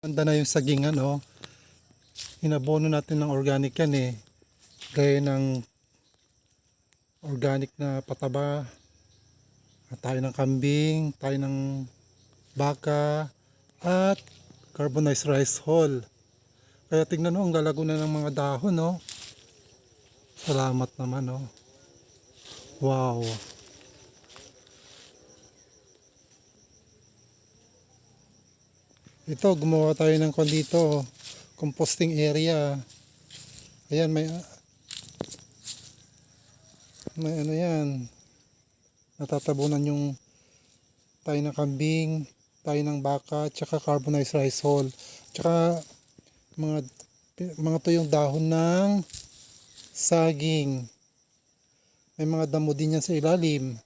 Ganda na yung saging ano. Inabono natin ng organic yan eh. Gaya ng organic na pataba. Tayo ng kambing, tayo ng baka, at carbonized rice hull. Kaya tingnan mo, ang lalago na ng mga dahon no. Salamat naman no. Wow. Ito, gumawa tayo ng dito, composting area. Ayan, may ano yan. Natatabunan yung tayo ng kambing, tayo ng baka, tsaka carbonized rice hull. Tsaka mga tuyong dahon ng saging. May mga damo din yan sa ilalim.